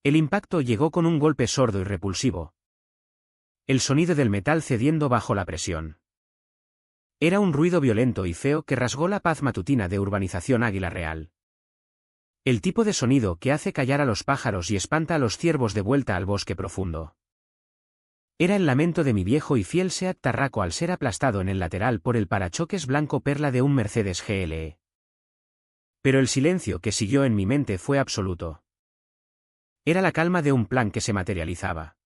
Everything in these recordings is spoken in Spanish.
El impacto llegó con un golpe sordo y repulsivo. El sonido del metal cediendo bajo la presión. Era un ruido violento y feo que rasgó la paz matutina de Urbanización Águila Real. El tipo de sonido que hace callar a los pájaros y espanta a los ciervos de vuelta al bosque profundo. Era el lamento de mi viejo y fiel Seat Tarraco al ser aplastado en el lateral por el parachoques blanco perla de un Mercedes GLE. Pero el silencio que siguió en mi mente fue absoluto. Era la calma de un plan que se materializaba.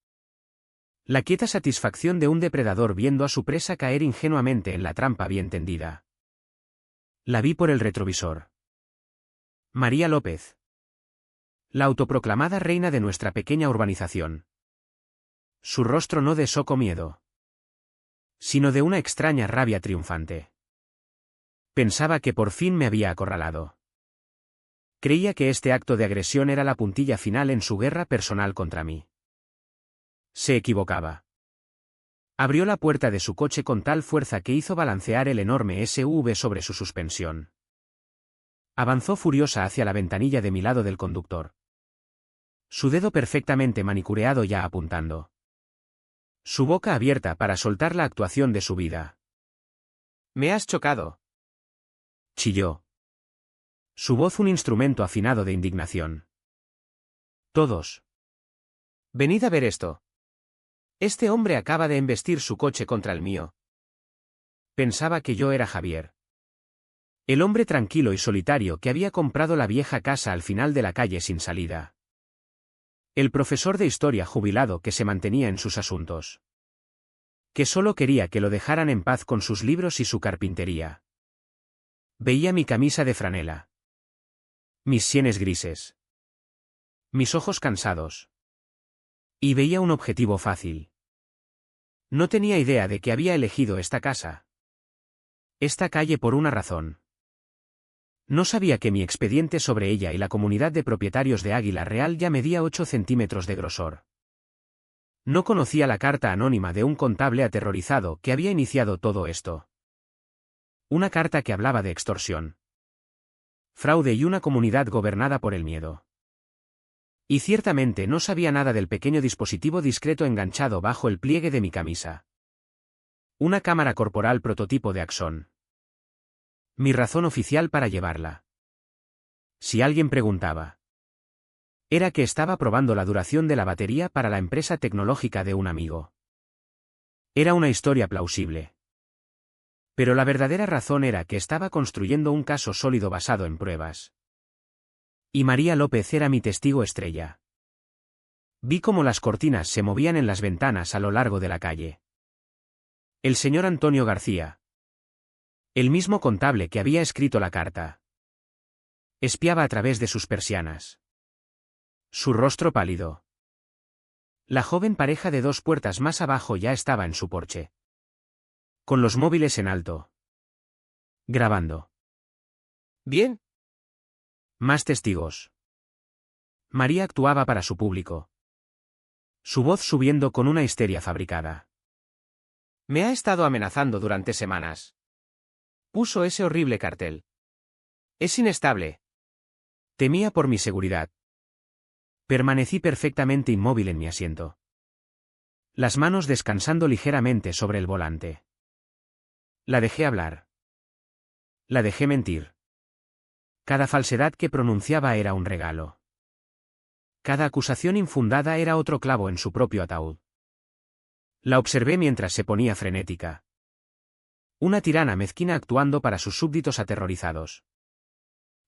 La quieta satisfacción de un depredador viendo a su presa caer ingenuamente en la trampa bien tendida. La vi por el retrovisor. María López. La autoproclamada reina de nuestra pequeña urbanización. Su rostro no de soco miedo, sino de una extraña rabia triunfante. Pensaba que por fin me había acorralado. Creía que este acto de agresión era la puntilla final en su guerra personal contra mí. Se equivocaba. Abrió la puerta de su coche con tal fuerza que hizo balancear el enorme SUV sobre su suspensión. Avanzó furiosa hacia la ventanilla de mi lado del conductor. Su dedo perfectamente manicureado ya apuntando. Su boca abierta para soltar la actuación de su vida. «Me has chocado», chilló. Su voz un instrumento afinado de indignación. «Todos. Venid a ver esto. Este hombre acaba de embestir su coche contra el mío». Pensaba que yo era Javier. El hombre tranquilo y solitario que había comprado la vieja casa al final de la calle sin salida. El profesor de historia jubilado que se mantenía en sus asuntos. Que solo quería que lo dejaran en paz con sus libros y su carpintería. Veía mi camisa de franela. Mis sienes grises. Mis ojos cansados. Y veía un objetivo fácil. No tenía idea de que había elegido esta casa. Esta calle por una razón. No sabía que mi expediente sobre ella y la comunidad de propietarios de Águila Real ya medía 8 centímetros de grosor. No conocía la carta anónima de un contable aterrorizado que había iniciado todo esto. Una carta que hablaba de extorsión, fraude y una comunidad gobernada por el miedo. Y ciertamente no sabía nada del pequeño dispositivo discreto enganchado bajo el pliegue de mi camisa. Una cámara corporal prototipo de Axon. Mi razón oficial para llevarla. Si alguien preguntaba, era que estaba probando la duración de la batería para la empresa tecnológica de un amigo. Era una historia plausible. Pero la verdadera razón era que estaba construyendo un caso sólido basado en pruebas. Y María López era mi testigo estrella. Vi cómo las cortinas se movían en las ventanas a lo largo de la calle. El señor Antonio García. El mismo contable que había escrito la carta. Espiaba a través de sus persianas. Su rostro pálido. La joven pareja de 2 puertas más abajo ya estaba en su porche. Con los móviles en alto. Grabando. ¿Bien? Más testigos. María actuaba para su público. Su voz subiendo con una histeria fabricada. Me ha estado amenazando durante semanas. Puso ese horrible cartel. Es inestable. Temía por mi seguridad. Permanecí perfectamente inmóvil en mi asiento. Las manos descansando ligeramente sobre el volante. La dejé hablar. La dejé mentir. Cada falsedad que pronunciaba era un regalo. Cada acusación infundada era otro clavo en su propio ataúd. La observé mientras se ponía frenética. Una tirana mezquina actuando para sus súbditos aterrorizados.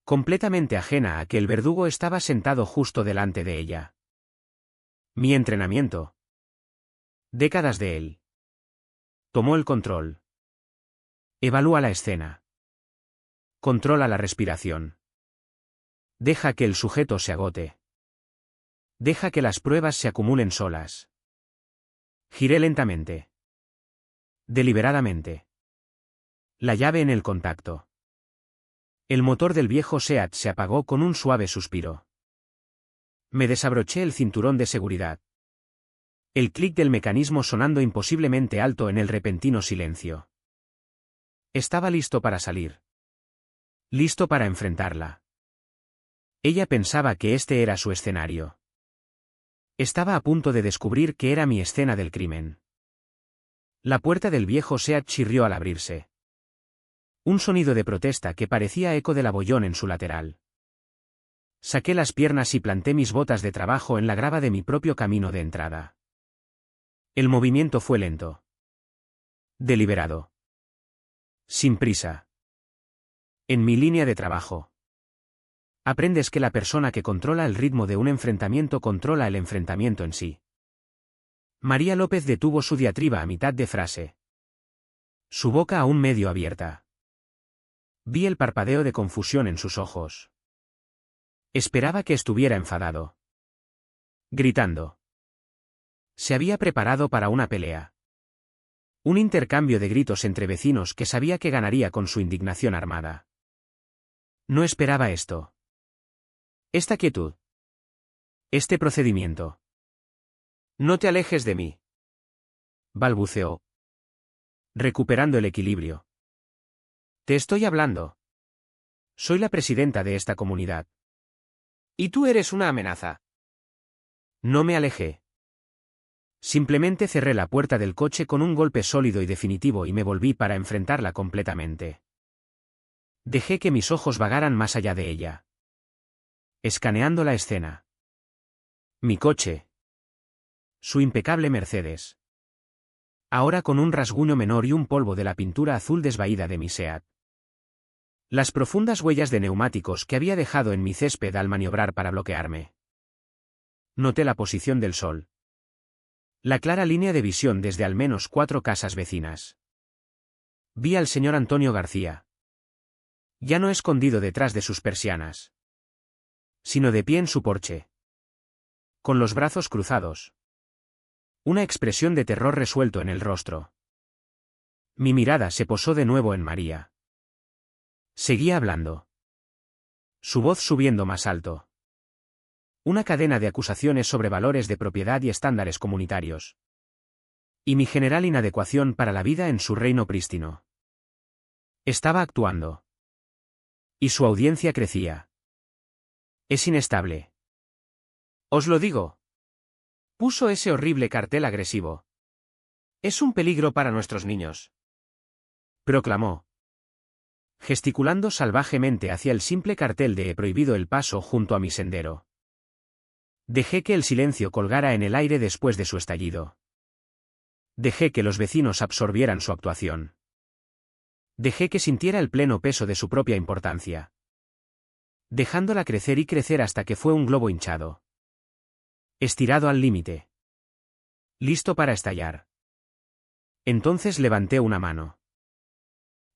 Completamente ajena a que el verdugo estaba sentado justo delante de ella. Mi entrenamiento. Décadas de él. Tomó el control. Evalúa la escena. Controla la respiración. Deja que el sujeto se agote. Deja que las pruebas se acumulen solas. Giré lentamente. Deliberadamente. La llave en el contacto. El motor del viejo Seat se apagó con un suave suspiro. Me desabroché el cinturón de seguridad. El clic del mecanismo sonando imposiblemente alto en el repentino silencio. Estaba listo para salir. Listo para enfrentarla. Ella pensaba que este era su escenario. Estaba a punto de descubrir que era mi escena del crimen. La puerta del viejo Seat chirrió al abrirse. Un sonido de protesta que parecía eco del abollón en su lateral. Saqué las piernas y planté mis botas de trabajo en la grava de mi propio camino de entrada. El movimiento fue lento. Deliberado. Sin prisa. En mi línea de trabajo. Aprendes que la persona que controla el ritmo de un enfrentamiento controla el enfrentamiento en sí. María López detuvo su diatriba a mitad de frase. Su boca aún medio abierta. Vi el parpadeo de confusión en sus ojos. Esperaba que estuviera enfadado. Gritando. Se había preparado para una pelea. Un intercambio de gritos entre vecinos que sabía que ganaría con su indignación armada. No esperaba esto. Esta quietud. Este procedimiento. No te alejes de mí. Balbuceó. Recuperando el equilibrio. Te estoy hablando. Soy la presidenta de esta comunidad. Y tú eres una amenaza. No me alejé. Simplemente cerré la puerta del coche con un golpe sólido y definitivo y me volví para enfrentarla completamente. Dejé que mis ojos vagaran más allá de ella. Escaneando la escena. Mi coche. Su impecable Mercedes. Ahora con un rasguño menor y un polvo de la pintura azul desvaída de mi Seat. Las profundas huellas de neumáticos que había dejado en mi césped al maniobrar para bloquearme. Noté la posición del sol. La clara línea de visión desde al menos 4 casas vecinas. Vi al señor Antonio García. Ya no escondido detrás de sus persianas. Sino de pie en su porche. Con los brazos cruzados. Una expresión de terror resuelto en el rostro. Mi mirada se posó de nuevo en María. Seguía hablando. Su voz subiendo más alto. Una cadena de acusaciones sobre valores de propiedad y estándares comunitarios. Y mi general inadecuación para la vida en su reino prístino. Estaba actuando. Y su audiencia crecía. Es inestable. Os lo digo. Puso ese horrible cartel agresivo. Es un peligro para nuestros niños. Proclamó. Gesticulando salvajemente hacia el simple cartel de "He prohibido el paso" junto a mi sendero. Dejé que el silencio colgara en el aire después de su estallido. Dejé que los vecinos absorbieran su actuación. Dejé que sintiera el pleno peso de su propia importancia. Dejándola crecer y crecer hasta que fue un globo hinchado. Estirado al límite. Listo para estallar. Entonces levanté una mano.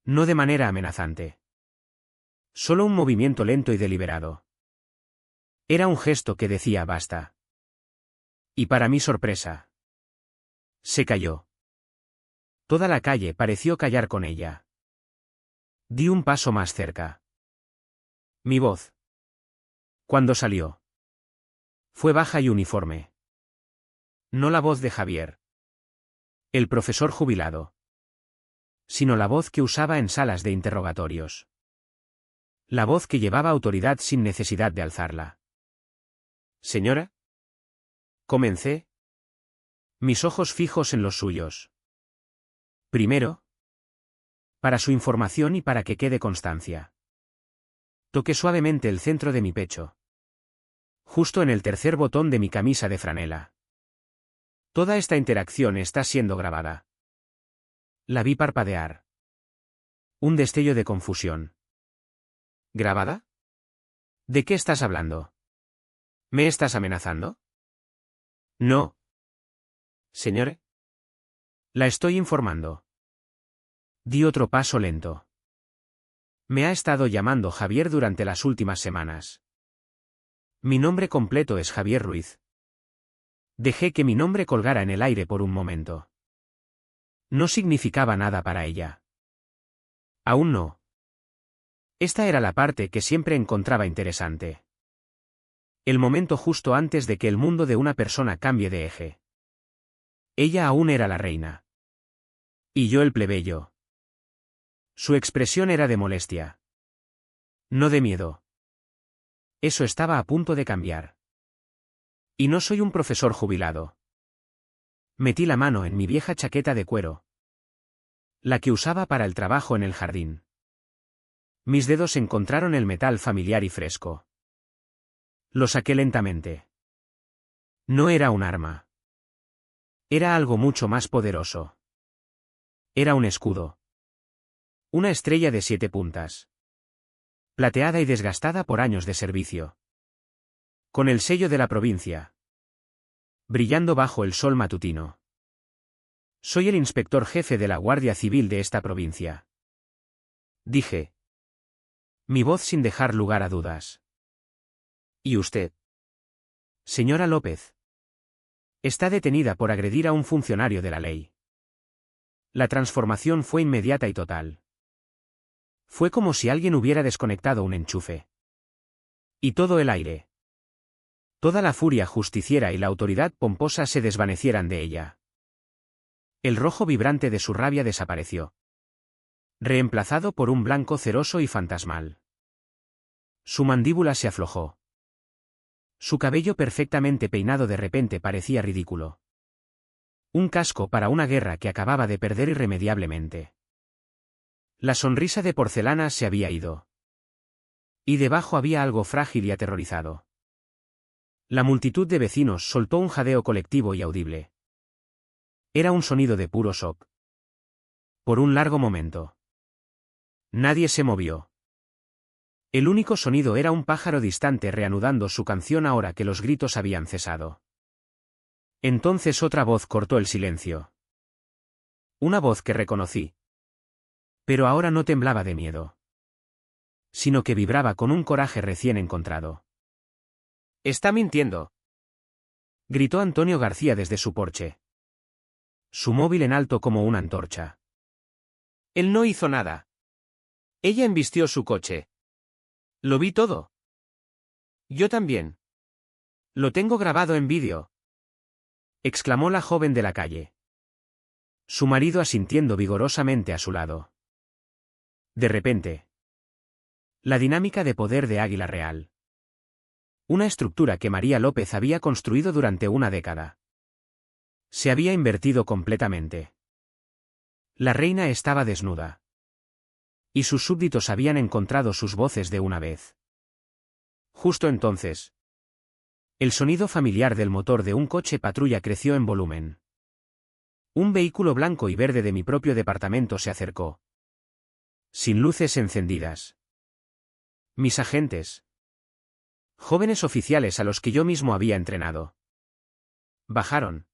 No de manera amenazante. Solo un movimiento lento y deliberado. Era un gesto que decía basta. Y para mi sorpresa. Se calló. Toda la calle pareció callar con ella. Di un paso más cerca. Mi voz. Cuando salió. Fue baja y uniforme. No la voz de Javier. El profesor jubilado. Sino la voz que usaba en salas de interrogatorios. La voz que llevaba autoridad sin necesidad de alzarla. Señora. Comencé. Mis ojos fijos en los suyos. Primero. Para su información y para que quede constancia. Toqué suavemente el centro de mi pecho. Justo en el tercer botón de mi camisa de franela. Toda esta interacción está siendo grabada. La vi parpadear. Un destello de confusión. ¿Grabada? ¿De qué estás hablando? ¿Me estás amenazando? No. Señor. La estoy informando. Di otro paso lento. Me ha estado llamando Javier durante las últimas semanas. Mi nombre completo es Javier Ruiz. Dejé que mi nombre colgara en el aire por un momento. No significaba nada para ella. Aún no. Esta era la parte que siempre encontraba interesante. El momento justo antes de que el mundo de una persona cambie de eje. Ella aún era la reina. Y yo el plebeyo. Su expresión era de molestia. No de miedo. Eso estaba a punto de cambiar. Y no soy un profesor jubilado. Metí la mano en mi vieja chaqueta de cuero, la que usaba para el trabajo en el jardín. Mis dedos encontraron el metal familiar y fresco. Lo saqué lentamente. No era un arma. Era algo mucho más poderoso. Era un escudo. Una estrella de 7 puntas. Plateada y desgastada por años de servicio. Con el sello de la provincia. Brillando bajo el sol matutino. Soy el inspector jefe de la Guardia Civil de esta provincia. Dije. Mi voz sin dejar lugar a dudas. ¿Y usted? Señora López. Está detenida por agredir a un funcionario de la ley. La transformación fue inmediata y total. Fue como si alguien hubiera desconectado un enchufe. Y todo el aire. Toda la furia justiciera y la autoridad pomposa se desvanecieran de ella. El rojo vibrante de su rabia desapareció. Reemplazado por un blanco ceroso y fantasmal. Su mandíbula se aflojó. Su cabello perfectamente peinado de repente parecía ridículo. Un casco para una guerra que acababa de perder irremediablemente. La sonrisa de porcelana se había ido. Y debajo había algo frágil y aterrorizado. La multitud de vecinos soltó un jadeo colectivo y audible. Era un sonido de puro shock. Por un largo momento. Nadie se movió. El único sonido era un pájaro distante reanudando su canción ahora que los gritos habían cesado. Entonces otra voz cortó el silencio. Una voz que reconocí. Pero ahora no temblaba de miedo. Sino que vibraba con un coraje recién encontrado. «Está mintiendo», gritó Antonio García desde su porche. Su móvil en alto como una antorcha. Él no hizo nada. Ella embistió su coche. Lo vi todo. Yo también. Lo tengo grabado en vídeo, exclamó la joven de la calle. Su marido asintiendo vigorosamente a su lado. De repente. La dinámica de poder de Águila Real. Una estructura que María López había construido durante una década. Se había invertido completamente. La reina estaba desnuda. Y sus súbditos habían encontrado sus voces de una vez. Justo entonces. El sonido familiar del motor de un coche patrulla creció en volumen. Un vehículo blanco y verde de mi propio departamento se acercó. Sin luces encendidas. Mis agentes. Jóvenes oficiales a los que yo mismo había entrenado. Bajaron.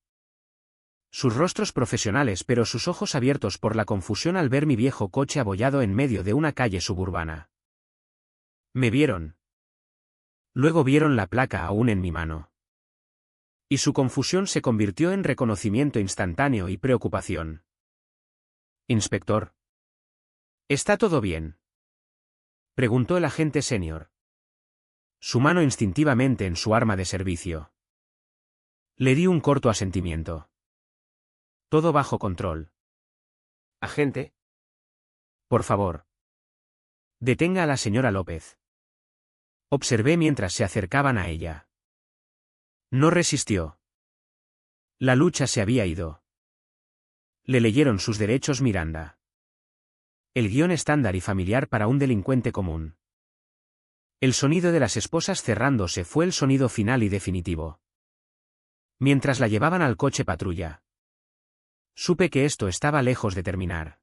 Sus rostros profesionales pero sus ojos abiertos por la confusión al ver mi viejo coche abollado en medio de una calle suburbana. Me vieron. Luego vieron la placa aún en mi mano. Y su confusión se convirtió en reconocimiento instantáneo y preocupación. Inspector. ¿Está todo bien?, preguntó el agente senior. Su mano instintivamente en su arma de servicio. Le di un corto asentimiento. Todo bajo control. Agente. Por favor. Detenga a la señora López. Observé mientras se acercaban a ella. No resistió. La lucha se había ido. Le leyeron sus derechos Miranda. El guión estándar y familiar para un delincuente común. El sonido de las esposas cerrándose fue el sonido final y definitivo. Mientras la llevaban al coche patrulla. Supe que esto estaba lejos de terminar.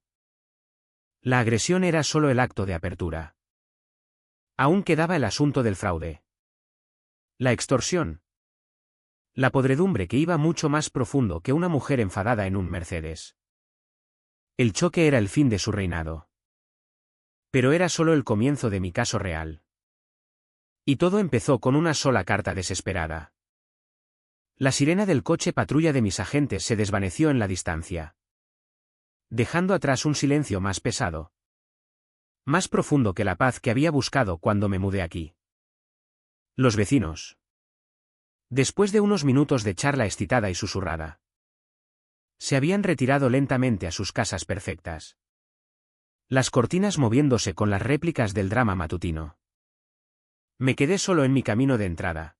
La agresión era solo el acto de apertura. Aún quedaba el asunto del fraude. La extorsión. La podredumbre que iba mucho más profundo que una mujer enfadada en un Mercedes. El choque era el fin de su reinado. Pero era solo el comienzo de mi caso real. Y todo empezó con una sola carta desesperada. La sirena del coche patrulla de mis agentes se desvaneció en la distancia. Dejando atrás un silencio más pesado. Más profundo que la paz que había buscado cuando me mudé aquí. Los vecinos. Después de unos minutos de charla excitada y susurrada. Se habían retirado lentamente a sus casas perfectas. Las cortinas moviéndose con las réplicas del drama matutino. Me quedé solo en mi camino de entrada.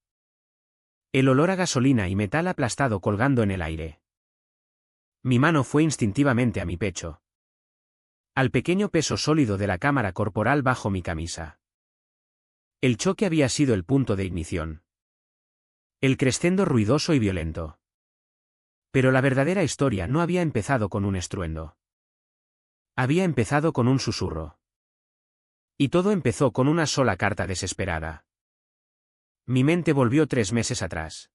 El olor a gasolina y metal aplastado colgando en el aire. Mi mano fue instintivamente a mi pecho. Al pequeño peso sólido de la cámara corporal bajo mi camisa. El choque había sido el punto de ignición. El crescendo ruidoso y violento. Pero la verdadera historia no había empezado con un estruendo. Había empezado con un susurro. Y todo empezó con una sola carta desesperada. Mi mente volvió 3 meses atrás.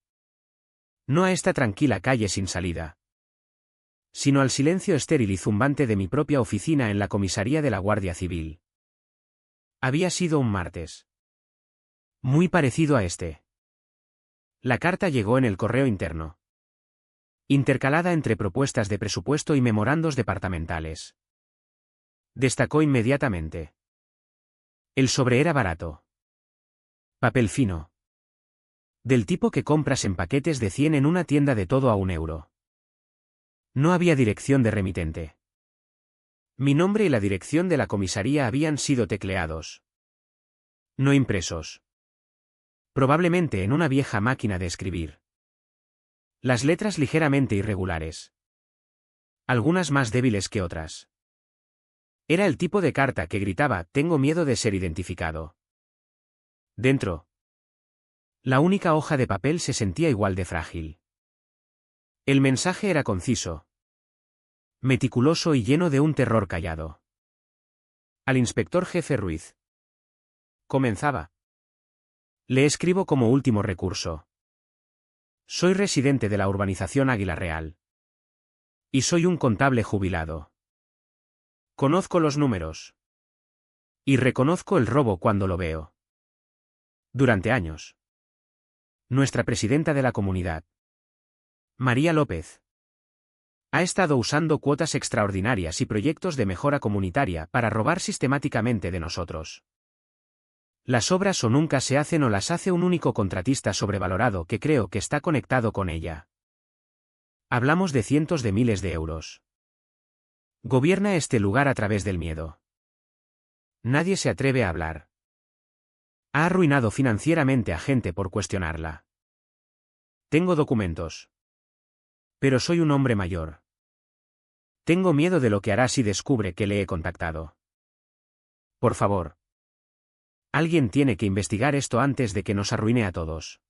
No a esta tranquila calle sin salida, sino al silencio estéril y zumbante de mi propia oficina en la comisaría de la Guardia Civil. Había sido un martes. Muy parecido a este. La carta llegó en el correo interno, intercalada entre propuestas de presupuesto y memorandos departamentales. Destacó inmediatamente. El sobre era barato. Papel fino. Del tipo que compras en paquetes de 100 en una tienda de todo a €1. No había dirección de remitente. Mi nombre y la dirección de la comisaría habían sido tecleados. No impresos. Probablemente en una vieja máquina de escribir. Las letras ligeramente irregulares. Algunas más débiles que otras. Era el tipo de carta que gritaba: tengo miedo de ser identificado. Dentro. La única hoja de papel se sentía igual de frágil. El mensaje era conciso, meticuloso y lleno de un terror callado. Al inspector jefe Ruiz. Comenzaba. Le escribo como último recurso. Soy residente de la urbanización Águila Real. Y soy un contable jubilado. Conozco los números. Y reconozco el robo cuando lo veo. Durante años. Nuestra presidenta de la comunidad, María López, ha estado usando cuotas extraordinarias y proyectos de mejora comunitaria para robar sistemáticamente de nosotros. Las obras o nunca se hacen o las hace un único contratista sobrevalorado que creo que está conectado con ella. Hablamos de cientos de miles de euros. Gobierna este lugar a través del miedo. Nadie se atreve a hablar. Ha arruinado financieramente a gente por cuestionarla. Tengo documentos. Pero soy un hombre mayor. Tengo miedo de lo que hará si descubre que le he contactado. Por favor. Alguien tiene que investigar esto antes de que nos arruine a todos.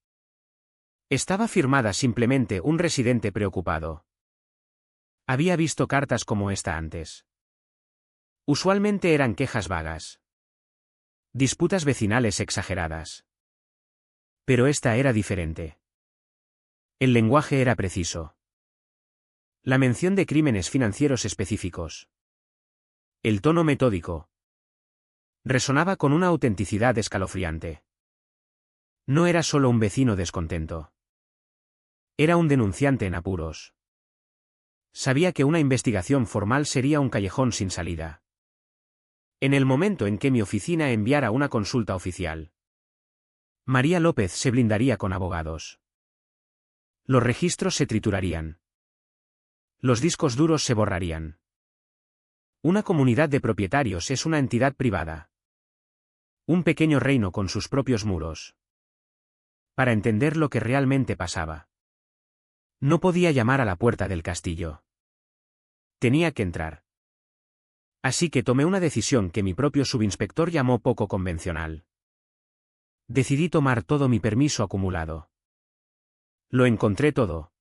Estaba firmada simplemente un residente preocupado. Había visto cartas como esta antes. Usualmente eran quejas vagas. Disputas vecinales exageradas. Pero esta era diferente. El lenguaje era preciso. La mención de crímenes financieros específicos. El tono metódico. Resonaba con una autenticidad escalofriante. No era solo un vecino descontento. Era un denunciante en apuros. Sabía que una investigación formal sería un callejón sin salida. En el momento en que mi oficina enviara una consulta oficial, María López se blindaría con abogados. Los registros se triturarían. Los discos duros se borrarían. Una comunidad de propietarios es una entidad privada. Un pequeño reino con sus propios muros. Para entender lo que realmente pasaba, no podía llamar a la puerta del castillo. Tenía que entrar. Así que tomé una decisión que mi propio subinspector llamó poco convencional. Decidí tomar todo mi permiso acumulado. Lo encontré todo.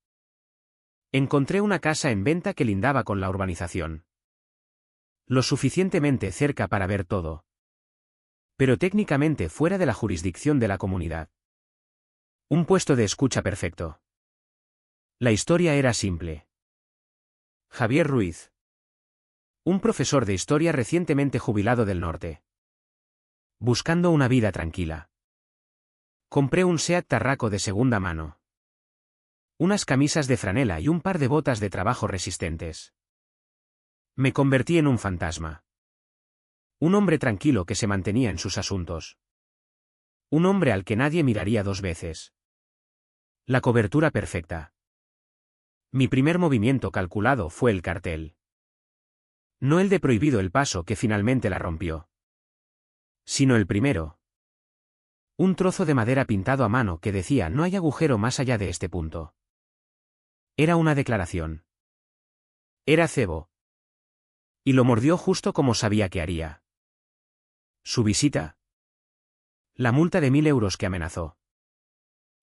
Encontré una casa en venta que lindaba con la urbanización. Lo suficientemente cerca para ver todo. Pero técnicamente fuera de la jurisdicción de la comunidad. Un puesto de escucha perfecto. La historia era simple. Javier Ruiz. Un profesor de historia recientemente jubilado del norte. Buscando una vida tranquila. Compré un Seat Tarraco de segunda mano. Unas camisas de franela y un par de botas de trabajo resistentes. Me convertí en un fantasma. Un hombre tranquilo que se mantenía en sus asuntos. Un hombre al que nadie miraría 2 veces. La cobertura perfecta. Mi primer movimiento calculado fue el cartel. No el de prohibido el paso que finalmente la rompió. Sino el primero. Un trozo de madera pintado a mano que decía no hay agujero más allá de este punto. Era una declaración. Era cebo. Y lo mordió justo como sabía que haría. Su visita. La multa de 1000 euros que amenazó.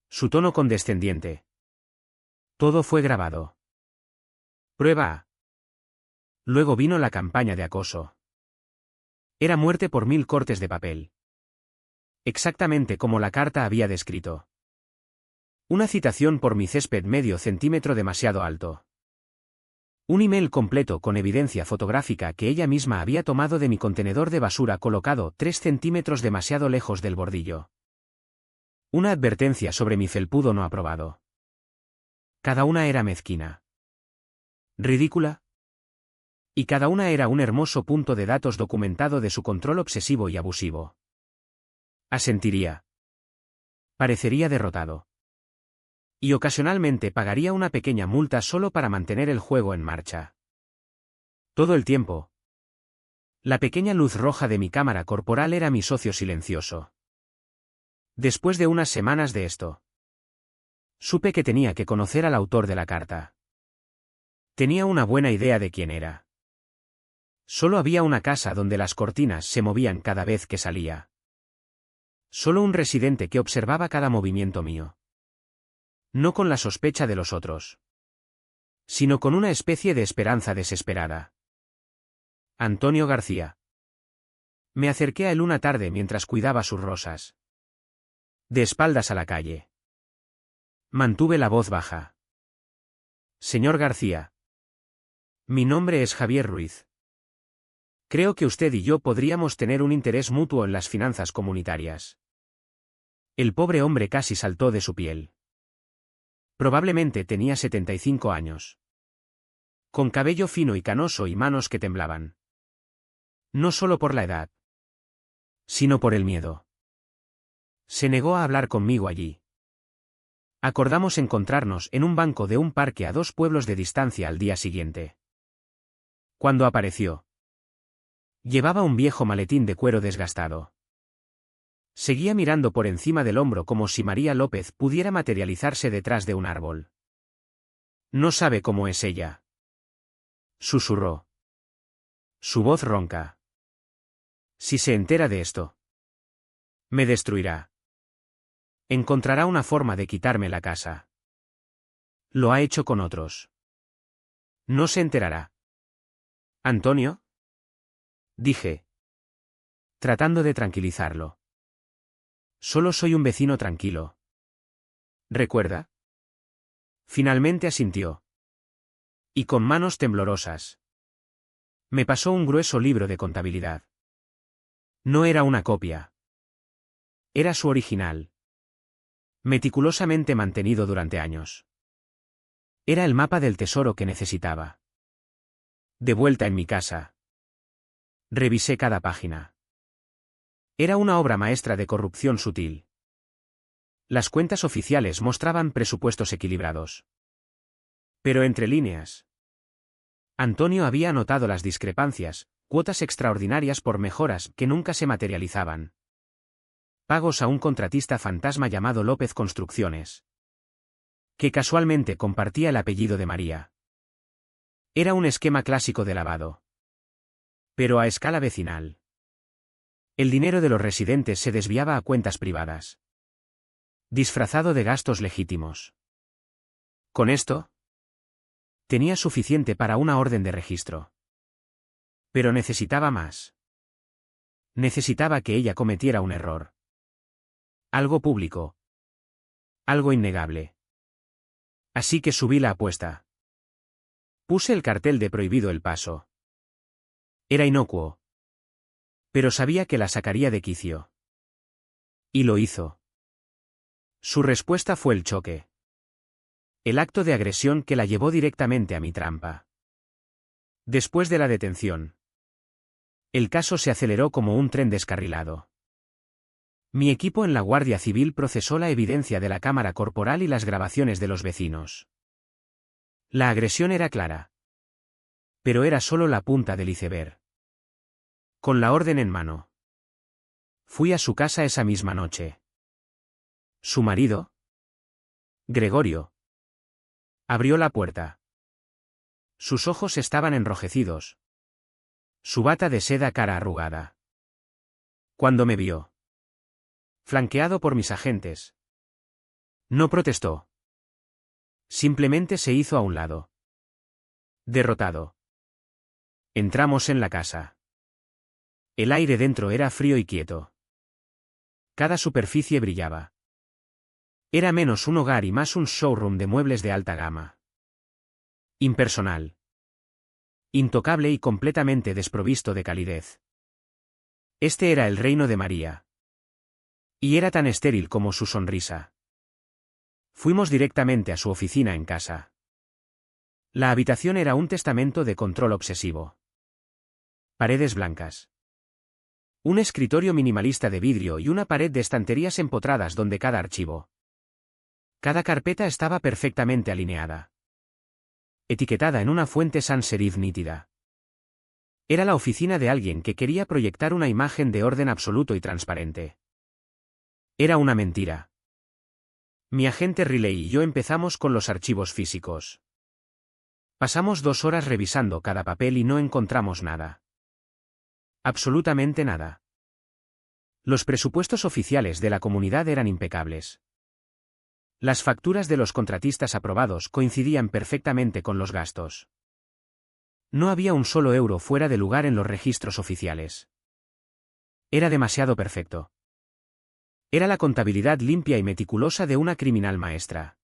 Su tono condescendiente. Todo fue grabado. Prueba A. Luego vino la campaña de acoso. Era muerte por 1000 cortes de papel. Exactamente como la carta había descrito. Una citación por mi césped medio centímetro demasiado alto. Un email completo con evidencia fotográfica que ella misma había tomado de mi contenedor de basura colocado 3 centímetros demasiado lejos del bordillo. Una advertencia sobre mi felpudo no aprobado. Cada una era mezquina. Ridícula. Y cada una era un hermoso punto de datos documentado de su control obsesivo y abusivo. Asentiría. Parecería derrotado. Y ocasionalmente pagaría una pequeña multa solo para mantener el juego en marcha. Todo el tiempo. La pequeña luz roja de mi cámara corporal era mi socio silencioso. Después de unas semanas de esto, supe que tenía que conocer al autor de la carta. Tenía una buena idea de quién era. Solo había una casa donde las cortinas se movían cada vez que salía. Solo un residente que observaba cada movimiento mío. No con la sospecha de los otros, sino con una especie de esperanza desesperada. Antonio García. Me acerqué a él una tarde mientras cuidaba sus rosas. De espaldas a la calle. Mantuve la voz baja. Señor García. Mi nombre es Javier Ruiz. Creo que usted y yo podríamos tener un interés mutuo en las finanzas comunitarias. El pobre hombre casi saltó de su piel. Probablemente tenía 75 años. Con cabello fino y canoso y manos que temblaban. No solo por la edad, sino por el miedo. Se negó a hablar conmigo allí. Acordamos encontrarnos en un banco de un parque a 2 pueblos de distancia al día siguiente. Cuando apareció, llevaba un viejo maletín de cuero desgastado. Seguía mirando por encima del hombro como si María López pudiera materializarse detrás de un árbol. No sabe cómo es ella. Susurró. Su voz ronca. Si se entera de esto, me destruirá. Encontrará una forma de quitarme la casa. Lo ha hecho con otros. No se enterará. ¿Antonio? Dije, tratando de tranquilizarlo. Solo soy un vecino tranquilo. ¿Recuerda? Finalmente asintió. Y con manos temblorosas. Me pasó un grueso libro de contabilidad. No era una copia. Era su original. Meticulosamente mantenido durante años. Era el mapa del tesoro que necesitaba. De vuelta en mi casa. Revisé cada página. Era una obra maestra de corrupción sutil. Las cuentas oficiales mostraban presupuestos equilibrados. Pero entre líneas, Antonio había notado las discrepancias, cuotas extraordinarias por mejoras que nunca se materializaban. Pagos a un contratista fantasma llamado López Construcciones, que casualmente compartía el apellido de María. Era un esquema clásico de lavado. Pero a escala vecinal. El dinero de los residentes se desviaba a cuentas privadas, disfrazado de gastos legítimos. Con esto, tenía suficiente para una orden de registro. Pero necesitaba más. Necesitaba que ella cometiera un error. Algo público. Algo innegable. Así que subí la apuesta. Puse el cartel de prohibido el paso. Era inocuo. Pero sabía que la sacaría de quicio. Y lo hizo. Su respuesta fue el choque. El acto de agresión que la llevó directamente a mi trampa. Después de la detención, el caso se aceleró como un tren descarrilado. Mi equipo en la Guardia Civil procesó la evidencia de la cámara corporal y las grabaciones de los vecinos. La agresión era clara. Pero era solo la punta del iceberg. Con la orden en mano, fui a su casa esa misma noche. ¿Su marido? Gregorio. Abrió la puerta. Sus ojos estaban enrojecidos. Su bata de seda cara arrugada. Cuando me vio, flanqueado por mis agentes, no protestó. Simplemente se hizo a un lado. Derrotado. Entramos en la casa. El aire dentro era frío y quieto. Cada superficie brillaba. Era menos un hogar y más un showroom de muebles de alta gama. Impersonal. Intocable y completamente desprovisto de calidez. Este era el reino de María. Y era tan estéril como su sonrisa. Fuimos directamente a su oficina en casa. La habitación era un testamento de control obsesivo. Paredes blancas. Un escritorio minimalista de vidrio y una pared de estanterías empotradas donde cada archivo, cada carpeta estaba perfectamente alineada. Etiquetada en una fuente sans serif nítida. Era la oficina de alguien que quería proyectar una imagen de orden absoluto y transparente. Era una mentira. Mi agente Riley y yo empezamos con los archivos físicos. Pasamos 2 horas revisando cada papel y no encontramos nada. Absolutamente nada. Los presupuestos oficiales de la comunidad eran impecables. Las facturas de los contratistas aprobados coincidían perfectamente con los gastos. No había un solo euro fuera de lugar en los registros oficiales. Era demasiado perfecto. Era la contabilidad limpia y meticulosa de una criminal maestra.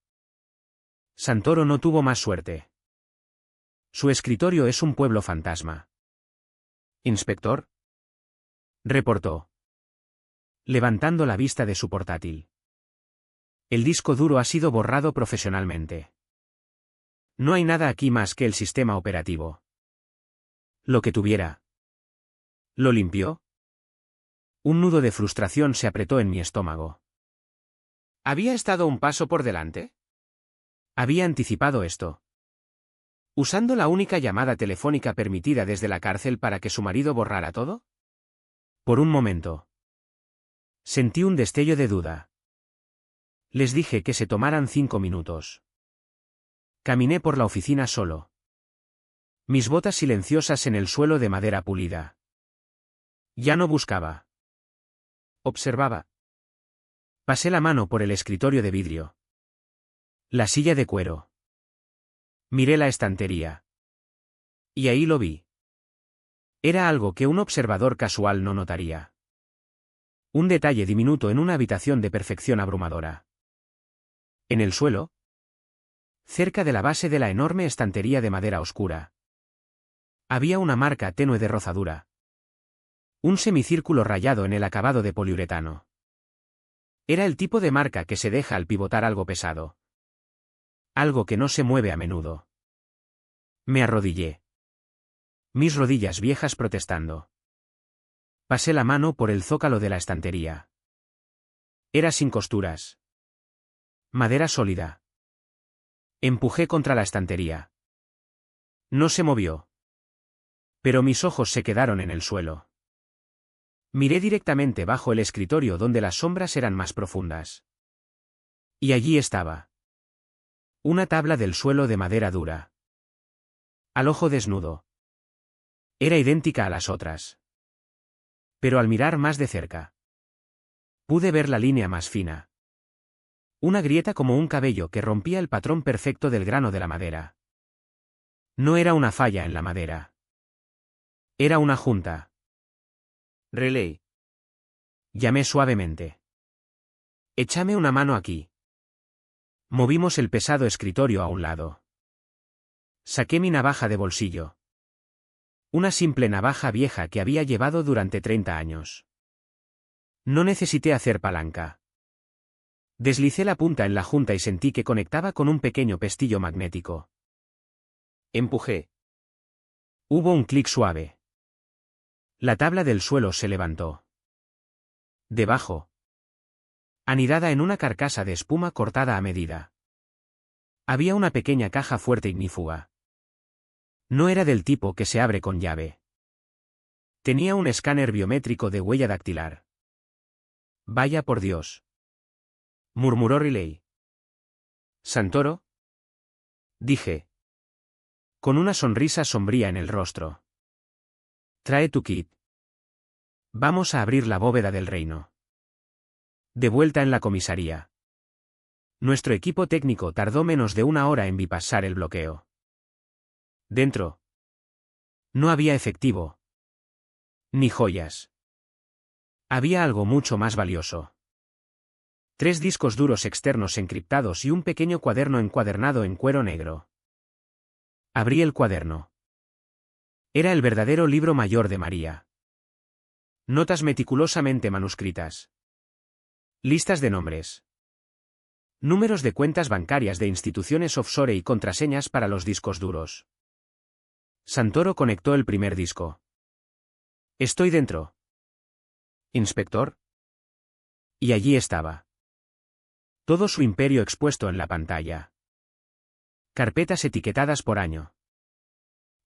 Santoro no tuvo más suerte. Su escritorio es un pueblo fantasma. ¿Inspector? Reportó, levantando la vista de su portátil. El disco duro ha sido borrado profesionalmente. No hay nada aquí más que el sistema operativo. Lo que tuviera. ¿Lo limpió? Un nudo de frustración se apretó en mi estómago. ¿Había estado un paso por delante? Había anticipado esto. ¿Usando la única llamada telefónica permitida desde la cárcel para que su marido borrara todo? Por un momento. Sentí un destello de duda. Les dije que se tomaran 5 minutos. Caminé por la oficina solo. Mis botas silenciosas en el suelo de madera pulida. Ya no buscaba. Observaba. Pasé la mano por el escritorio de vidrio. La silla de cuero. Miré la estantería. Y ahí lo vi. Era algo que un observador casual no notaría. Un detalle diminuto en una habitación de perfección abrumadora. En el suelo, cerca de la base de la enorme estantería de madera oscura, había una marca tenue de rozadura. Un semicírculo rayado en el acabado de poliuretano. Era el tipo de marca que se deja al pivotar algo pesado. Algo que no se mueve a menudo. Me arrodillé. Mis rodillas viejas protestando. Pasé la mano por el zócalo de la estantería. Era sin costuras. Madera sólida. Empujé contra la estantería. No se movió. Pero mis ojos se quedaron en el suelo. Miré directamente bajo el escritorio donde las sombras eran más profundas. Y allí estaba. Una tabla del suelo de madera dura. Al ojo desnudo. Era idéntica a las otras. Pero al mirar más de cerca, pude ver la línea más fina. Una grieta como un cabello que rompía el patrón perfecto del grano de la madera. No era una falla en la madera. Era una junta. Relay. Llamé suavemente. Échame una mano aquí. Movimos el pesado escritorio a un lado. Saqué mi navaja de bolsillo. Una simple navaja vieja que había llevado durante 30 años. No necesité hacer palanca. Deslicé la punta en la junta y sentí que conectaba con un pequeño pestillo magnético. Empujé. Hubo un clic suave. La tabla del suelo se levantó. Debajo, anidada en una carcasa de espuma cortada a medida, había una pequeña caja fuerte ignífuga. No era del tipo que se abre con llave. Tenía un escáner biométrico de huella dactilar. Vaya por Dios. murmuró Riley. ¿Santoro? Dije. Con una sonrisa sombría en el rostro. Trae tu kit. Vamos a abrir la bóveda del reino. De vuelta en la comisaría. Nuestro equipo técnico tardó menos de 1 hora en bypassar el bloqueo. Dentro. No había efectivo. Ni joyas. Había algo mucho más valioso. 3 discos duros externos encriptados y un pequeño cuaderno encuadernado en cuero negro. Abrí el cuaderno. Era el verdadero libro mayor de María. Notas meticulosamente manuscritas. Listas de nombres. Números de cuentas bancarias de instituciones offshore y contraseñas para los discos duros. Santoro conectó el primer disco. Estoy dentro. ¿Inspector? Y allí estaba. Todo su imperio expuesto en la pantalla. Carpetas etiquetadas por año.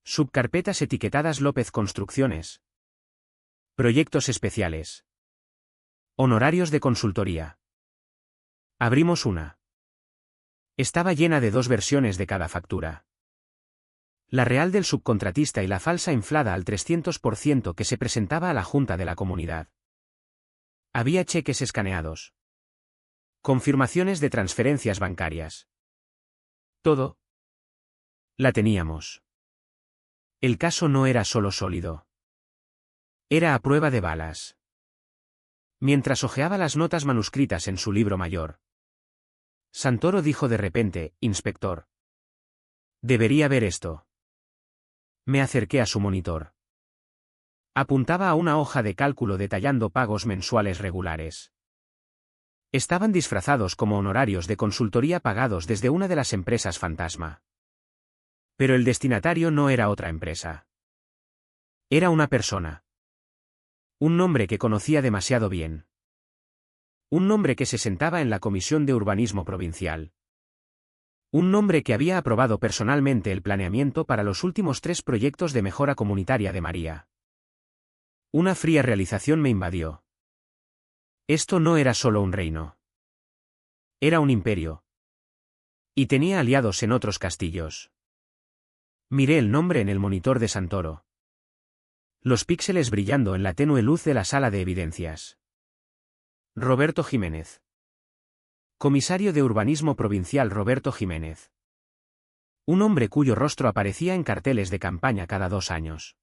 Subcarpetas etiquetadas López Construcciones. Proyectos especiales. Honorarios de consultoría. Abrimos una. Estaba llena de 2 versiones de cada factura. La real del subcontratista y la falsa inflada al 300% que se presentaba a la Junta de la Comunidad. Había cheques escaneados. Confirmaciones de transferencias bancarias. Todo. La teníamos. El caso no era solo sólido. Era a prueba de balas. Mientras hojeaba las notas manuscritas en su libro mayor. Santoro dijo de repente, «Inspector. Debería ver esto». Me acerqué a su monitor. Apuntaba a una hoja de cálculo detallando pagos mensuales regulares. Estaban disfrazados como honorarios de consultoría pagados desde una de las empresas fantasma. Pero el destinatario no era otra empresa. Era una persona. Un nombre que conocía demasiado bien. Un nombre que se sentaba en la Comisión de Urbanismo Provincial. Un nombre que había aprobado personalmente el planeamiento para los últimos 3 proyectos de mejora comunitaria de María. Una fría realización me invadió. Esto no era solo un reino. Era un imperio. Y tenía aliados en otros castillos. Miré el nombre en el monitor de Santoro. Los píxeles brillando en la tenue luz de la sala de evidencias. Roberto Jiménez. Comisario de Urbanismo Provincial Roberto Jiménez. Un hombre cuyo rostro aparecía en carteles de campaña cada 2 años.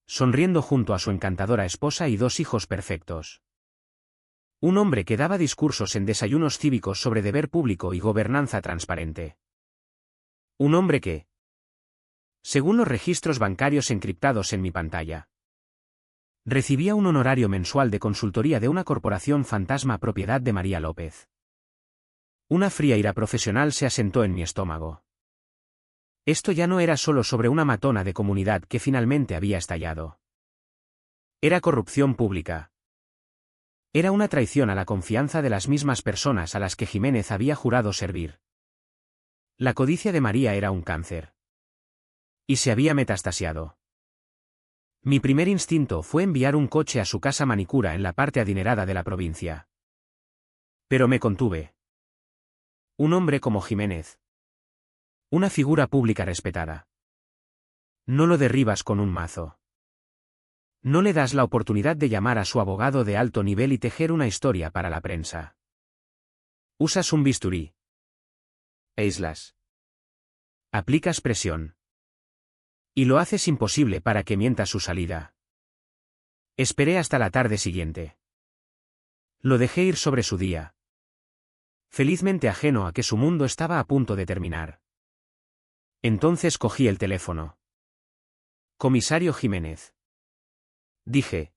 Sonriendo junto a su encantadora esposa y 2 hijos perfectos. Un hombre que daba discursos en desayunos cívicos sobre deber público y gobernanza transparente. Un hombre que, según los registros bancarios encriptados en mi pantalla, recibía un honorario mensual de consultoría de una corporación fantasma propiedad de María López. Una fría ira profesional se asentó en mi estómago. Esto ya no era solo sobre una matona de comunidad que finalmente había estallado. Era corrupción pública. Era una traición a la confianza de las mismas personas a las que Jiménez había jurado servir. La codicia de María era un cáncer. Y se había metastasiado. Mi primer instinto fue enviar un coche a su casa manicura en la parte adinerada de la provincia. Pero me contuve. Un hombre como Jiménez. Una figura pública respetada. No lo derribas con un mazo. No le das la oportunidad de llamar a su abogado de alto nivel y tejer una historia para la prensa. Usas un bisturí. Aíslas. Aplicas presión. Y lo haces imposible para que mienta su salida. Esperé hasta la tarde siguiente. Lo dejé ir sobre su día. Felizmente ajeno a que su mundo estaba a punto de terminar. Entonces cogí el teléfono. Comisario Jiménez. Dije.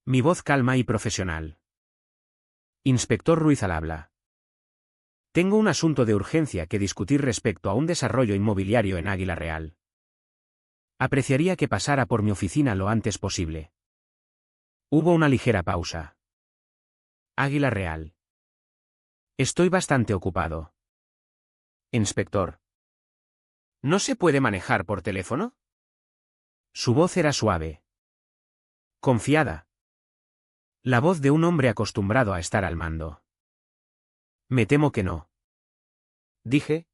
Mi voz calma y profesional. Inspector Ruiz al habla. Tengo un asunto de urgencia que discutir respecto a un desarrollo inmobiliario en Águila Real. Apreciaría que pasara por mi oficina lo antes posible. Hubo una ligera pausa. Águila Real. Estoy bastante ocupado. Inspector. ¿No se puede manejar por teléfono? Su voz era suave. Confiada. La voz de un hombre acostumbrado a estar al mando. Me temo que no. Dije.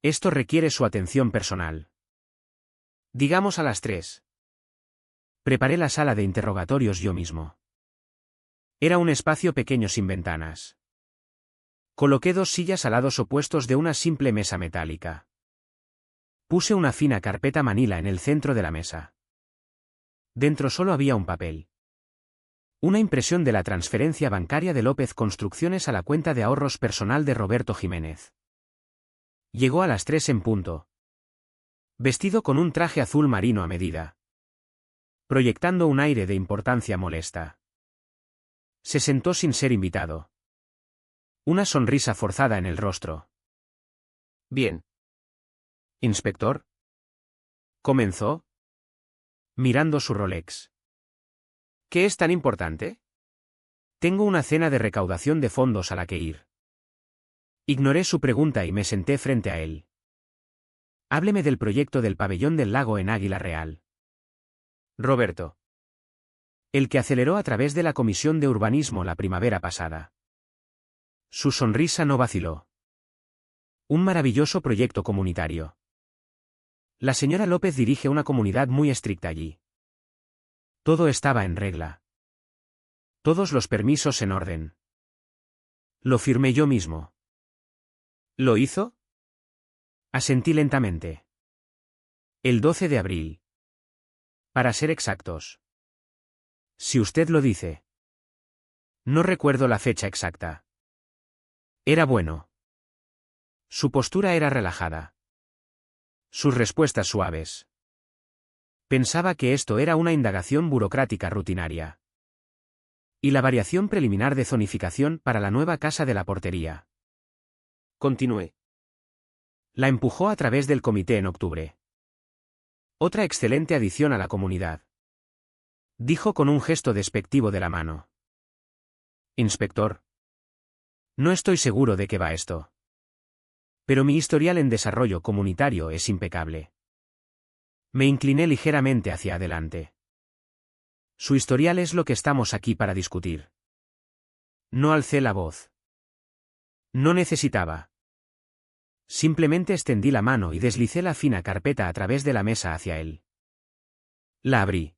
Esto requiere su atención personal. Digamos a las 3. Preparé la sala de interrogatorios yo mismo. Era un espacio pequeño sin ventanas. Coloqué 2 sillas a lados opuestos de una simple mesa metálica. Puse una fina carpeta manila en el centro de la mesa. Dentro solo había un papel. Una impresión de la transferencia bancaria de López Construcciones a la cuenta de ahorros personal de Roberto Jiménez. Llegó a las 3 en punto. Vestido con un traje azul marino a medida. Proyectando un aire de importancia molesta. Se sentó sin ser invitado. Una sonrisa forzada en el rostro. Bien. ¿Inspector? Comenzó. Mirando su Rolex. ¿Qué es tan importante? Tengo una cena de recaudación de fondos a la que ir. Ignoré su pregunta y me senté frente a él. Hábleme del proyecto del pabellón del lago en Águila Real. Roberto. El que aceleró a través de la Comisión de Urbanismo la primavera pasada. Su sonrisa no vaciló. Un maravilloso proyecto comunitario. La señora López dirige una comunidad muy estricta allí. Todo estaba en regla. Todos los permisos en orden. Lo firmé yo mismo. ¿Lo hizo? Asentí lentamente. El 12 de abril. Para ser exactos. Si usted lo dice. No recuerdo la fecha exacta. Era bueno. Su postura era relajada. Sus respuestas suaves. Pensaba que esto era una indagación burocrática rutinaria. Y la variación preliminar de zonificación para la nueva casa de la portería. Continué. La empujó a través del comité en octubre. Otra excelente adición a la comunidad. Dijo con un gesto despectivo de la mano. Inspector. No estoy seguro de qué va esto. Pero mi historial en desarrollo comunitario es impecable. Me incliné ligeramente hacia adelante. Su historial es lo que estamos aquí para discutir. No alcé la voz. No necesitaba. Simplemente extendí la mano y deslicé la fina carpeta a través de la mesa hacia él. La abrí.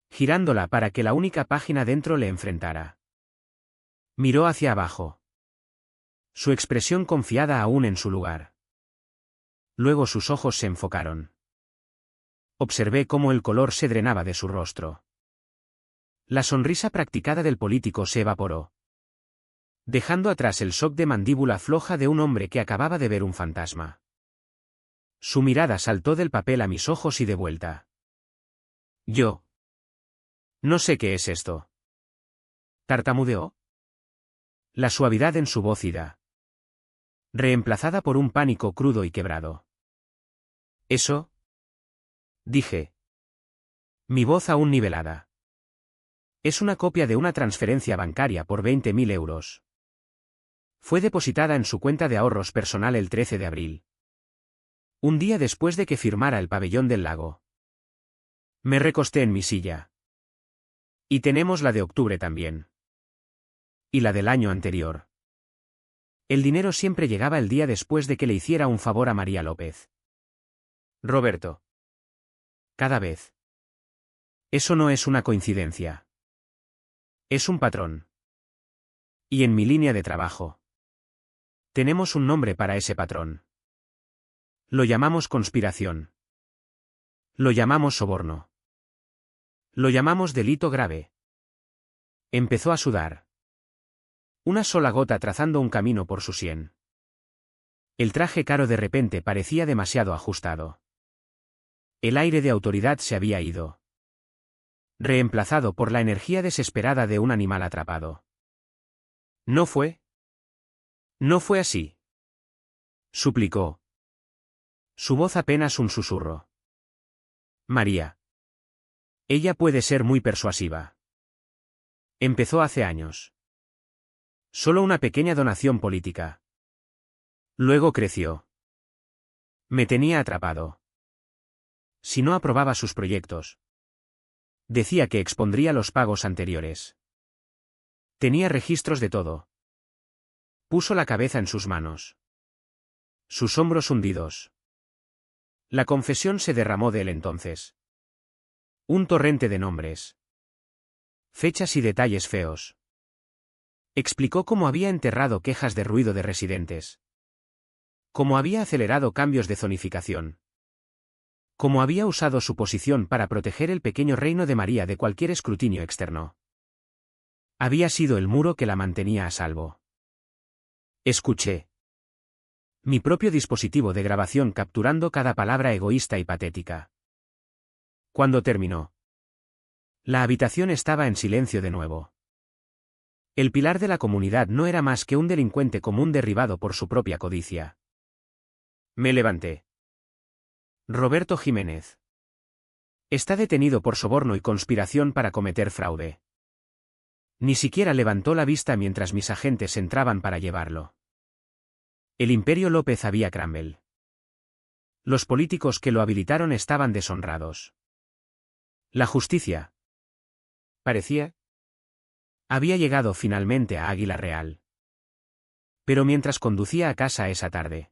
Girándola para que la única página dentro le enfrentara. Miró hacia abajo. Su expresión confiada aún en su lugar. Luego sus ojos se enfocaron. Observé cómo el color se drenaba de su rostro. La sonrisa practicada del político se evaporó. Dejando atrás el shock de mandíbula floja de un hombre que acababa de ver un fantasma. Su mirada saltó del papel a mis ojos y de vuelta. Yo. No sé qué es esto. ¿Tartamudeó? La suavidad en su voz ida. Reemplazada por un pánico crudo y quebrado. ¿Eso? Dije. Mi voz aún nivelada. Es una copia de una transferencia bancaria por 20.000 euros. Fue depositada en su cuenta de ahorros personal el 13 de abril. Un día después de que firmara el pabellón del lago. Me recosté en mi silla. Y tenemos la de octubre también. Y la del año anterior. El dinero siempre llegaba el día después de que le hiciera un favor a María López. Roberto. Cada vez. Eso no es una coincidencia. Es un patrón. Y en mi línea de trabajo. Tenemos un nombre para ese patrón. Lo llamamos conspiración. Lo llamamos soborno. Lo llamamos delito grave. Empezó a sudar. Una sola gota trazando un camino por su sien. El traje caro de repente parecía demasiado ajustado. El aire de autoridad se había ido. Reemplazado por la energía desesperada de un animal atrapado. ¿No fue? No fue así. Suplicó. Su voz apenas un susurro. María. Ella puede ser muy persuasiva. Empezó hace años. Solo una pequeña donación política. Luego creció. Me tenía atrapado. Si no aprobaba sus proyectos. Decía que expondría los pagos anteriores. Tenía registros de todo. Puso la cabeza en sus manos. Sus hombros hundidos. La confesión se derramó de él entonces. Un torrente de nombres. Fechas y detalles feos. Explicó cómo había enterrado quejas de ruido de residentes. Cómo había acelerado cambios de zonificación. Cómo había usado su posición para proteger el pequeño reino de María de cualquier escrutinio externo. Había sido el muro que la mantenía a salvo. Escuché. Mi propio dispositivo de grabación capturando cada palabra egoísta y patética. Cuando terminó, la habitación estaba en silencio de nuevo. El pilar de la comunidad no era más que un delincuente común derribado por su propia codicia. Me levanté. Roberto Jiménez. Está detenido por soborno y conspiración para cometer fraude. Ni siquiera levantó la vista mientras mis agentes entraban para llevarlo. El Imperio López había Cromwell. Los políticos que lo habilitaron estaban deshonrados. La justicia, parecía, había llegado finalmente a Águila Real. Pero mientras conducía a casa esa tarde,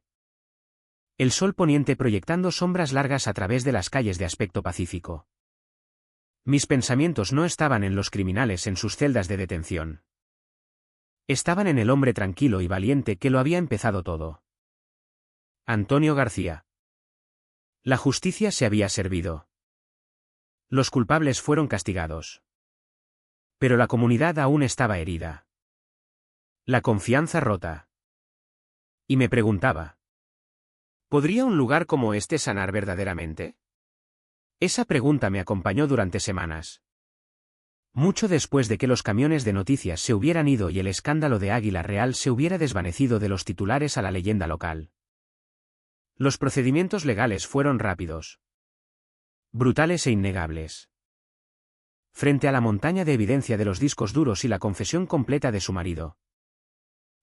el sol poniente proyectando sombras largas a través de las calles de aspecto pacífico. Mis pensamientos no estaban en los criminales en sus celdas de detención. Estaban en el hombre tranquilo y valiente que lo había empezado todo. Antonio García. La justicia se había servido. Los culpables fueron castigados. Pero la comunidad aún estaba herida. La confianza rota. Y me preguntaba, ¿podría un lugar como este sanar verdaderamente? Esa pregunta me acompañó durante semanas. Mucho después de que los camiones de noticias se hubieran ido y el escándalo de Águila Real se hubiera desvanecido de los titulares a la leyenda local. Los procedimientos legales fueron rápidos. Brutales e innegables. Frente a la montaña de evidencia de los discos duros y la confesión completa de su marido,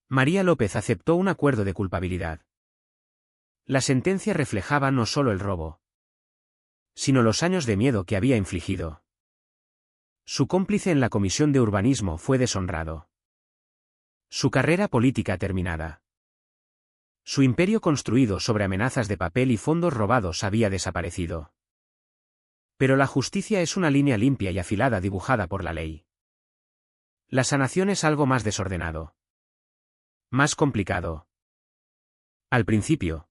María López aceptó un acuerdo de culpabilidad. La sentencia reflejaba no solo el robo, sino los años de miedo que había infligido. Su cómplice en la comisión de urbanismo fue deshonrado. Su carrera política terminada. Su imperio construido sobre amenazas de papel y fondos robados había desaparecido. Pero la justicia es una línea limpia y afilada dibujada por la ley. La sanación es algo más desordenado. Más complicado. Al principio,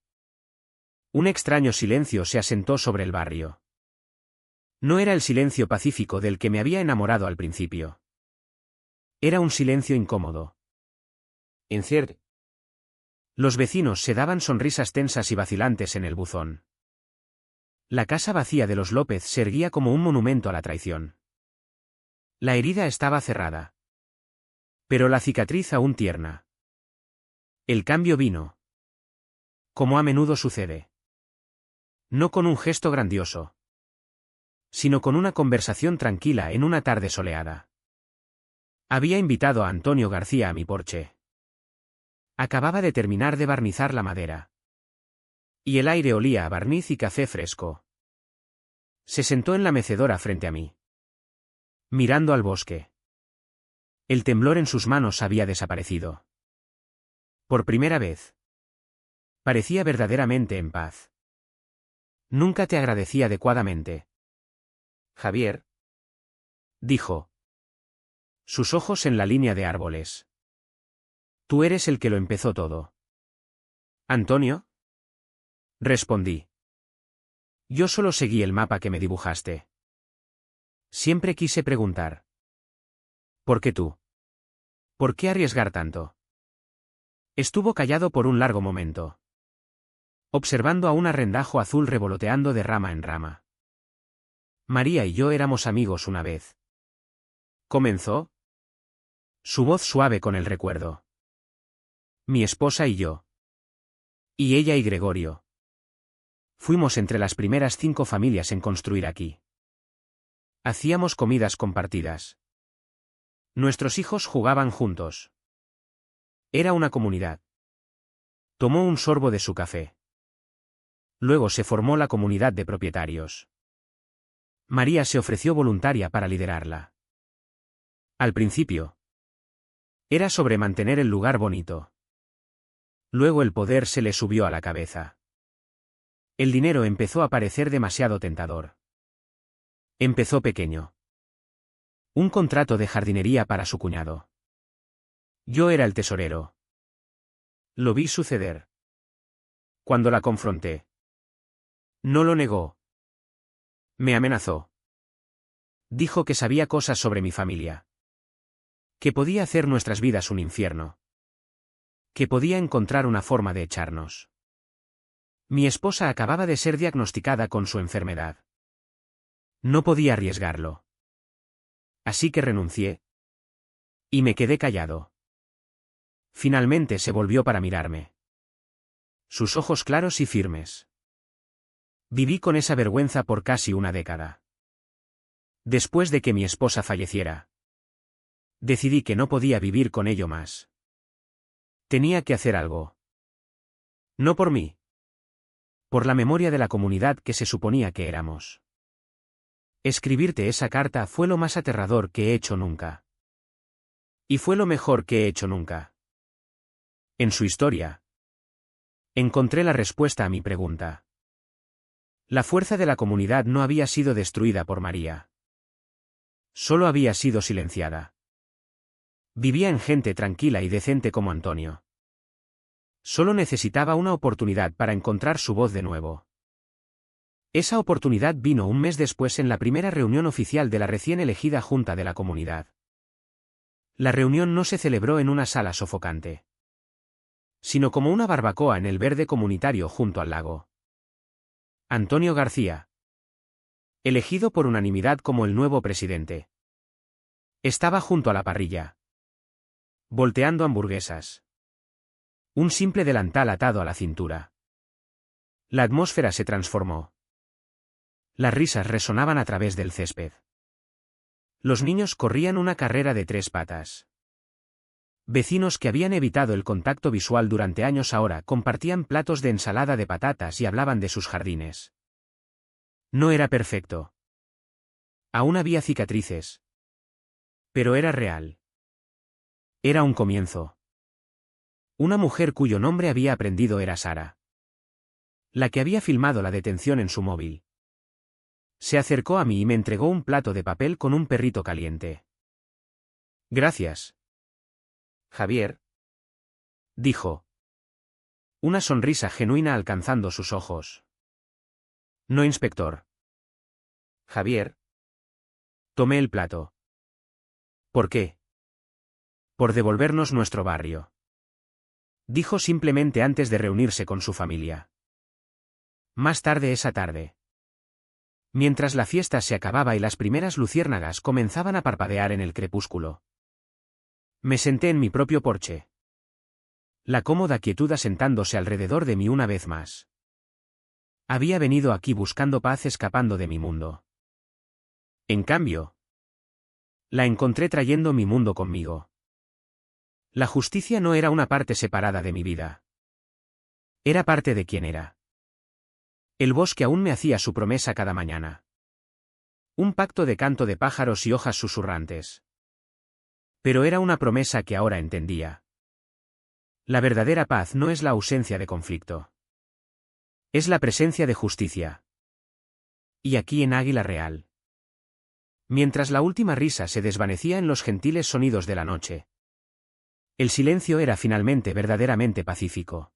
un extraño silencio se asentó sobre el barrio. No era el silencio pacífico del que me había enamorado al principio. Era un silencio incómodo. Incierto. Los vecinos se daban sonrisas tensas y vacilantes en el buzón. La casa vacía de los López se erguía como un monumento a la traición. La herida estaba cerrada. Pero la cicatriz aún tierna. El cambio vino. Como a menudo sucede. No con un gesto grandioso, sino con una conversación tranquila en una tarde soleada. Había invitado a Antonio García a mi porche. Acababa de terminar de barnizar la madera. Y el aire olía a barniz y café fresco. Se sentó en la mecedora frente a mí, mirando al bosque. El temblor en sus manos había desaparecido. Por primera vez. Parecía verdaderamente en paz. Nunca te agradecí adecuadamente. Javier, dijo. Sus ojos en la línea de árboles. Tú eres el que lo empezó todo. ¿Antonio? Respondí. Yo solo seguí el mapa que me dibujaste. Siempre quise preguntar. ¿Por qué tú? ¿Por qué arriesgar tanto? Estuvo callado por un largo momento, observando a un arrendajo azul revoloteando de rama en rama. María y yo éramos amigos una vez. ¿Comenzó? Su voz suave con el recuerdo. Mi esposa y yo. Y ella y Gregorio. Fuimos entre las primeras 5 familias en construir aquí. Hacíamos comidas compartidas. Nuestros hijos jugaban juntos. Era una comunidad. Tomó un sorbo de su café. Luego se formó la comunidad de propietarios. María se ofreció voluntaria para liderarla. Al principio, era sobre mantener el lugar bonito. Luego el poder se le subió a la cabeza. El dinero empezó a parecer demasiado tentador. Empezó pequeño. Un contrato de jardinería para su cuñado. Yo era el tesorero. Lo vi suceder. Cuando la confronté. No lo negó. Me amenazó. Dijo que sabía cosas sobre mi familia. Que podía hacer nuestras vidas un infierno. Que podía encontrar una forma de echarnos. Mi esposa acababa de ser diagnosticada con su enfermedad. No podía arriesgarlo. Así que renuncié. Y me quedé callado. Finalmente se volvió para mirarme. Sus ojos claros y firmes. Viví con esa vergüenza por casi una década. Después de que mi esposa falleciera, decidí que no podía vivir con ello más. Tenía que hacer algo. No por mí. Por la memoria de la comunidad que se suponía que éramos. Escribirte esa carta fue lo más aterrador que he hecho nunca. Y fue lo mejor que he hecho nunca. En su historia, encontré la respuesta a mi pregunta. La fuerza de la comunidad no había sido destruida por María. Solo había sido silenciada. Vivía en gente tranquila y decente como Antonio. Solo necesitaba una oportunidad para encontrar su voz de nuevo. Esa oportunidad vino un mes después en la primera reunión oficial de la recién elegida Junta de la Comunidad. La reunión no se celebró en una sala sofocante, sino como una barbacoa en el verde comunitario junto al lago. Antonio García, elegido por unanimidad como el nuevo presidente, estaba junto a la parrilla, volteando hamburguesas. Un simple delantal atado a la cintura. La atmósfera se transformó. Las risas resonaban a través del césped. Los niños corrían una carrera de 3 patas. Vecinos que habían evitado el contacto visual durante años ahora compartían platos de ensalada de patatas y hablaban de sus jardines. No era perfecto. Aún había cicatrices. Pero era real. Era un comienzo. Una mujer cuyo nombre había aprendido era Sara. La que había filmado la detención en su móvil. Se acercó a mí y me entregó un plato de papel con un perrito caliente. Gracias. Javier. Dijo. Una sonrisa genuina alcanzando sus ojos. No, inspector. Javier. Tomé el plato. ¿Por qué? Por devolvernos nuestro barrio. Dijo simplemente antes de reunirse con su familia. Más tarde esa tarde. Mientras la fiesta se acababa y las primeras luciérnagas comenzaban a parpadear en el crepúsculo. Me senté en mi propio porche. La cómoda quietud asentándose alrededor de mí una vez más. Había venido aquí buscando paz escapando de mi mundo. En cambio, la encontré trayendo mi mundo conmigo. La justicia no era una parte separada de mi vida. Era parte de quien era. El bosque aún me hacía su promesa cada mañana. Un pacto de canto de pájaros y hojas susurrantes. Pero era una promesa que ahora entendía. La verdadera paz no es la ausencia de conflicto. Es la presencia de justicia. Y aquí en Águila Real. Mientras la última risa se desvanecía en los gentiles sonidos de la noche. El silencio era finalmente verdaderamente pacífico.